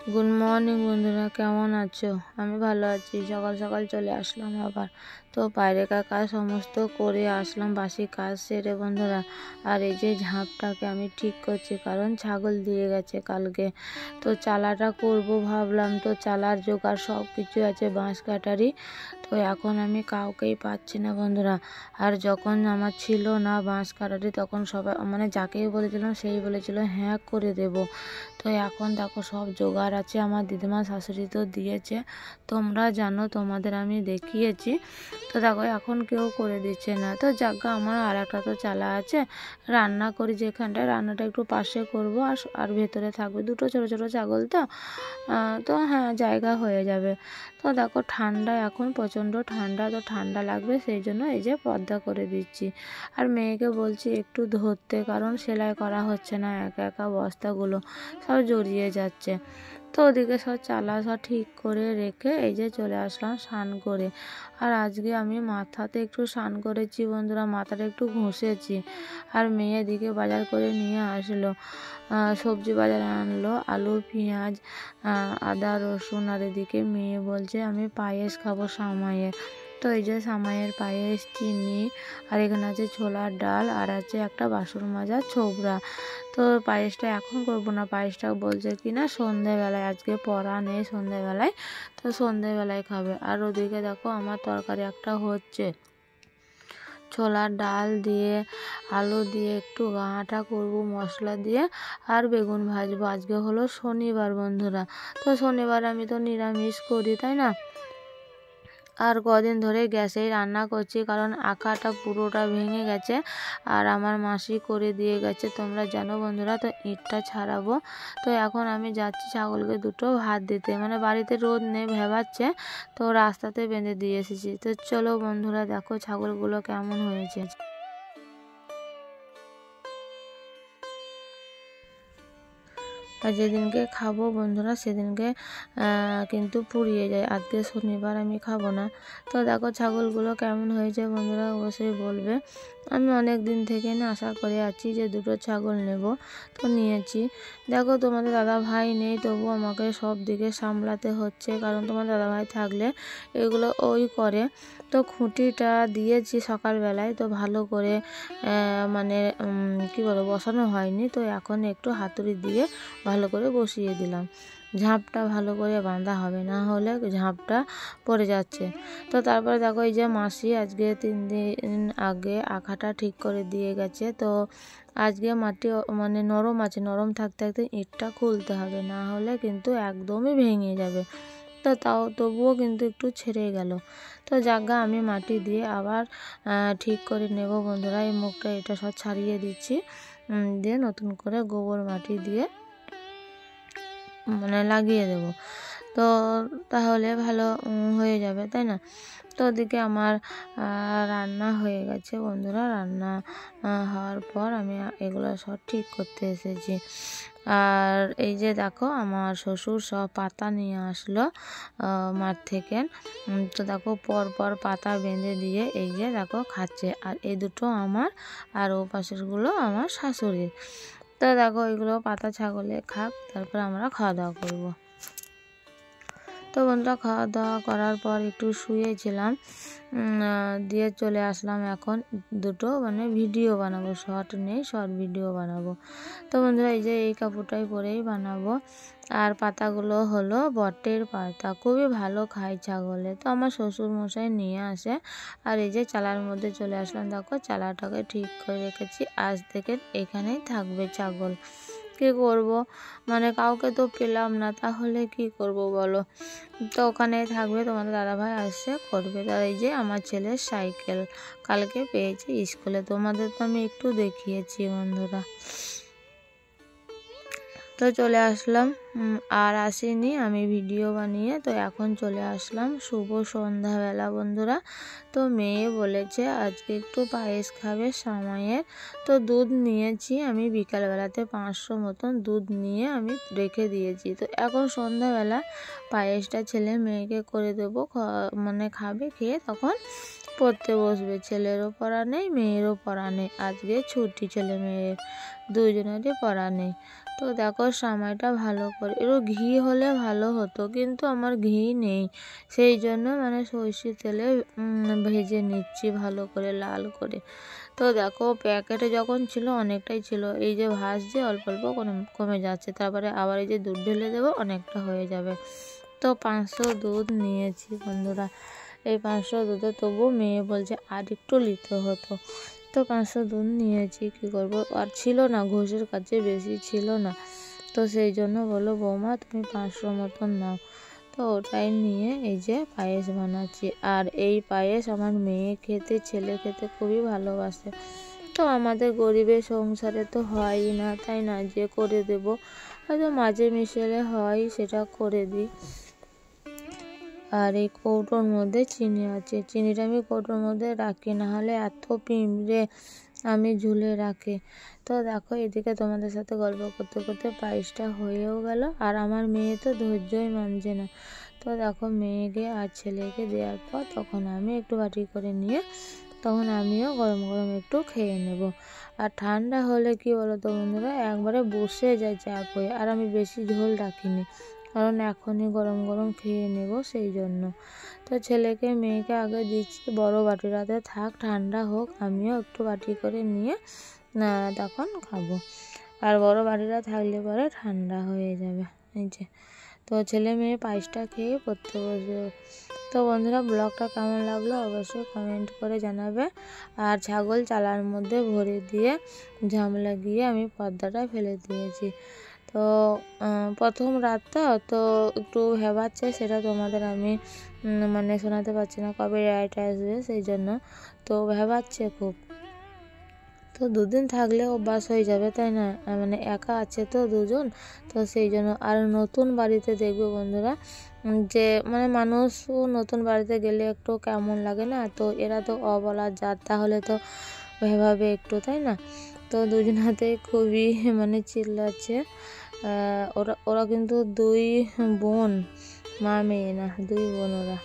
Good morning বন্ধুরা, কেমন আছো? আমি ভালো আছি। সকাল সকাল চলে আসলাম আবার। তো বাইরেকার কাজ সমস্ত করে আসলাম, বাসি কাজ সেরে বন্ধুরা। আর এই যে ঝাঁপটাকে আমি ঠিক করছি, কারণ ছাগল দিয়ে গেছে কালকে। তো চালাটা করব ভাবলাম, তো চালার জোগাড় সব কিছু আছে, বাঁশ কাটারি। তো এখন আমি কাউকেই পাচ্ছি না বন্ধুরা। আর যখন আমার ছিল না বাঁশ কাটারি, তখন সবাই মানে যাকেই বলেছিলাম সেই বলেছিল হ্যাঁ করে দেব। তো এখন দেখো সব জোগাড় আছে, আমার দিদিমা শাশুড়ি তো দিয়েছে, তোমরা জানো, তোমাদের আমি দেখিয়েছি। তো দেখো এখন কেউ করে দিচ্ছে না। তো যাক, আমার আর একটা তো চালা আছে, রান্না করি যেখানটায়, রান্নাটা একটু পাশে করব, আর ভেতরে থাকবে দুটো ছোট ছোট ছাগল। তো তো হ্যাঁ, জায়গা হয়ে যাবে। তো দেখো ঠান্ডা, এখন প্রচণ্ড ঠান্ডা, তো ঠান্ডা লাগবে, সেই জন্য এই যে পর্দা করে দিচ্ছি। আর মেয়েকে বলছি একটু ধরতে, কারণ সেলাই করা হচ্ছে না, একা একা বস্তাগুলো সব জড়িয়ে যাচ্ছে। তো ওদিকে সব চালা সব ঠিক করে রেখে এই যে চলে আসলাম স্নান করে। আর আজকে আমি মাথাতে একটু স্নান করেছি বন্ধুরা, মাথাটা একটু ঘষেছি। আর মেয়ে এদিকে বাজার করে নিয়ে আসলো, সবজি বাজার আনলো, আলু পেঁয়াজ আদা রসুন। আর এদিকে মেয়ে বলছে আমি পায়েস খাবো সামাইয়ের। তো এই যে সামাইয়ের পায়েস, চিনি, আর এখানে আছে ছোলার ডাল, আর আছে একটা বাসন মাজা ছোবড়া। তো পায়েসটা এখন করবো না, পায়েসটা বলছে কি না সন্ধেবেলায়, আজকে পড়া নেই সন্ধেবেলায়, তো সন্ধেবেলায় খাবে। আর ওদিকে দেখো আমার তরকারি একটা হচ্ছে, ছোলার ডাল দিয়ে আলু দিয়ে একটু গাঁটা করব মশলা দিয়ে, আর বেগুন ভাজবো। আজকে হলো শনিবার বন্ধুরা, তো শনিবার আমি তো নিরামিষ করি, তাই না? আর কদিন ধরে গ্যাসেই রান্না করছি, কারণ আঁকাটা পুরোটা ভেঙে গেছে, আর আমার মাসি করে দিয়ে গেছে, তোমরা জানো বন্ধুরা। তো ইটটা ছাড়াবো। তো এখন আমি যাচ্ছি ছাগলকে দুটো ভাত দিতে, মানে বাড়িতে রোদ নেই ভেবাচ্ছে, তো রাস্তাতে বেঁধে দিয়ে এসেছি। তো চলো বন্ধুরা, দেখো ছাগলগুলো কেমন হয়েছে। আর যেদিনকে খাবো বন্ধুরা সেদিনকে কিন্তু পুড়িয়ে যায়, আজকে শনিবার আমি খাবো না। তো দেখো ছাগলগুলো কেমন হয়েছে বন্ধুরা অবশ্যই বলবে। আমি অনেক দিন থেকে না আশা করে আছি যে দুটো ছাগল নেব, তো নিয়েছি। দেখো তোমাদের দাদা ভাই নেই, তবু আমাকে সব দিকে সামলাতে হচ্ছে, কারণ তোমার দাদা ভাই থাকলে এগুলো ওই করে। তো খুঁটিটা দিয়েছি সকালবেলায়, তো ভালো করে মানে কি বলো বসানো হয়নি, তো এখন একটু হাতুড়ি দিয়ে ভালো করে বসিয়ে দিলাম। ঝাঁপটা ভালো করে বাঁধা হবে, না হলে ঝাঁপটা পড়ে যাচ্ছে। তো তারপরে দেখো এই যে মাসি আজকে 3 দিন আগে আঁকাটা ঠিক করে দিয়ে গেছে। তো আজকে মাটি মানে নরম আছে, নরম থাকতে থাকতে ইটটা খুলতে হবে, না হলে কিন্তু একদমই ভেঙে যাবে। তো তবুও কিন্তু একটু ছেড়ে গেল। তো জায়গা আমি মাটি দিয়ে আবার ঠিক করে নেব বন্ধুরা। এই মুখটা এটা সব ছাড়িয়ে দিচ্ছি, দিয়ে নতুন করে গোবর মাটি দিয়ে মানে লাগিয়ে দেব, তো তাহলে ভালো হয়ে যাবে, তাই না? তো ওদিকে আমার রান্না হয়ে গেছে বন্ধুরা। রান্না হওয়ার পর আমি এগুলো সব ঠিক করতে এসেছি। আর এই যে দেখো আমার শ্বশুর সব পাতা নিয়ে আসলো মাঠ থেকে। তো দেখো পর পর পাতা বেঁধে দিয়ে এই যে দেখো খাচ্ছে। আর এই দুটো আমার, আর ও পাশেরগুলো আমার শাশুড়ির। তো দেখো এগুলো পাতা ছাগলে খাক, তারপর আমরা খাওয়া দাওয়া করবো। তো বন্ধুরা খাওয়া দাওয়া করার পর একটু শুয়েছিলাম, দিয়ে চলে আসলাম এখন দুটো মানে ভিডিও বানাবো, শর্ট নেই, শর্ট ভিডিও বানাবো। তো বন্ধুরা এই যে এই কাপড়টাই পরেই বানাবো। আর পাতাগুলো হলো বটের পাতা, খুবই ভালো খায় ছাগলে, তো আমার শ্বশুর মশাই নিয়ে আসে। আর এই যে চালার মধ্যে চলে আসলাম, দেখো চালাটাকে ঠিক করে রেখেছি, আজ থেকে এখানেই থাকবে ছাগল। কি করব, মানে কাউকে তো পেলাম না, তাহলে কি করব বলো? তো ওখানেই থাকবে, তোমাদের দাদাভাই আসছে করবে। তার এই যে আমার ছেলের সাইকেল কালকে পেয়েছে স্কুলে, তোমাদের তো আমি একটু দেখিয়েছি বন্ধুরা। তো চলে আসলাম, আর আসিনি আমি ভিডিও বানিয়ে। তো এখন চলে আসলাম শুভ সন্ধ্যাবেলা বন্ধুরা। তো মেয়ে বলেছে আজকে একটু পায়েস খাবে সামাইয়ের, তো দুধ নিয়েছি আমি বিকালবেলাতে 500 মতন দুধ নিয়ে আমি রেখে দিয়েছি। তো এখন সন্ধ্যাবেলা পায়েসটা ছেলে মেয়েকে করে দেবো, মানে খাবে, খেয়ে তখন পড়তে বসবে। ছেলেরও পড়া নেই, মেয়েরও পড়া নেই, আজকে ছুটি, ছেলে মেয়ের দুজনেরই পড়া নেই। তো দেখো সামাইটা ভালো করে, একটু ঘি হলে ভালো হতো, কিন্তু আমার ঘি নেই, সেই জন্য মানে সরষের তেলে ভেজে নিচ্ছি ভালো করে লাল করে। তো দেখো প্যাকেটে যখন ছিল অনেকটাই ছিল, এই যে ভাজছে অল্প অল্প কমে যাচ্ছে, তারপরে আবার এই যে দুধ ঢেলে দেবো, অনেকটা হয়ে যাবে। তো 500 দুধ নিয়েছি বন্ধুরা। এই 500 দুধে তবু মেয়ে বলছে আর একটু নিতে হতো। তো 500 দুধ নিয়েছি, কী করবো, আর ছিল না, ঘষের কাছে বেশি ছিল না, তো সেই জন্য বললো বৌমা তুমি 500 মতন নাও। তো ওটাই নিয়ে এই যে পায়েস বানাচ্ছি। আর এই পায়েস আমার মেয়ে খেতে, ছেলে খেতে খুবই ভালোবাসে। তো আমাদের গরিবের সংসারে তো হয়ই না, তাই না, যে করে দেব, হয়তো মাঝে মিশেলে হয়, সেটা করে দিই। আর এই কৌটোর মধ্যে চিনি আছে, চিনিটা আমি কৌটোর মধ্যে রাখি, না হলে এত পিঁপড়ে আমি ঝুলে রাখি। তো দেখো এদিকে তোমাদের সাথে গল্প করতে করতে পায়েসটা হয়েও গেল, আর আমার মেয়ে তো ধৈর্যই মানছে না। তো দেখো মেয়েকে আর ছেলেকে দেওয়ার পর তখন আমি একটু বাটি করে নিয়ে তখন আমিও গরম গরম একটু খেয়ে নেব। আর ঠান্ডা হলে কি বলো তো বন্ধুরা, একবারে বসে যায় চাপ হয়ে, আর আমি বেশি ঝোল রাখিনি, কারণ এখনই গরম গরম খেয়ে নেব, সেই জন্য। তো ছেলেকে মেয়েকে আগে দিচ্ছি বড় বাটিটাতে, থাক ঠান্ডা হোক, আমিও একটু বাটি করে নিয়ে তখন খাবো। আর বড় বাটিটা থাকলে পরে ঠান্ডা হয়ে যাবে। এই যে তো ছেলে মেয়ে পায়েসটা খেয়ে পড়তে বসবে। তো বন্ধুরা ব্লগটা কেমন লাগলো অবশ্যই কমেন্ট করে জানাবে। আর ছাগল চালার মধ্যে ভরে দিয়ে ঝাম লাগিয়ে আমি পর্দাটা ফেলে দিয়েছি। তো প্রথম রাতটা তো একটু ভেবাচ্ছে, সেটা তোমাদের আমি মানে শোনাতে পারছি না, কবে রাইট আসবে, সেই জন্য তো ভেবাচ্ছে খুব। তো দুদিন থাকলে অভ্যাস হয়ে যাবে, তাই না, মানে একা আছে তো দুজন, তো সেই জন্য। আর নতুন বাড়িতে দেখবে বন্ধুরা যে মানে মানুষ নতুন বাড়িতে গেলে একটু কেমন লাগে না, তো এরা তো অবলার জাত, তাহলে তো ভেবাবে একটু, তাই না। তো দুজনাতেই খুবই মানে চিল্লাচ্ছে। ওরা কিন্তু দুই বোন, মা মেয়ে না, দুই বোন ওরা।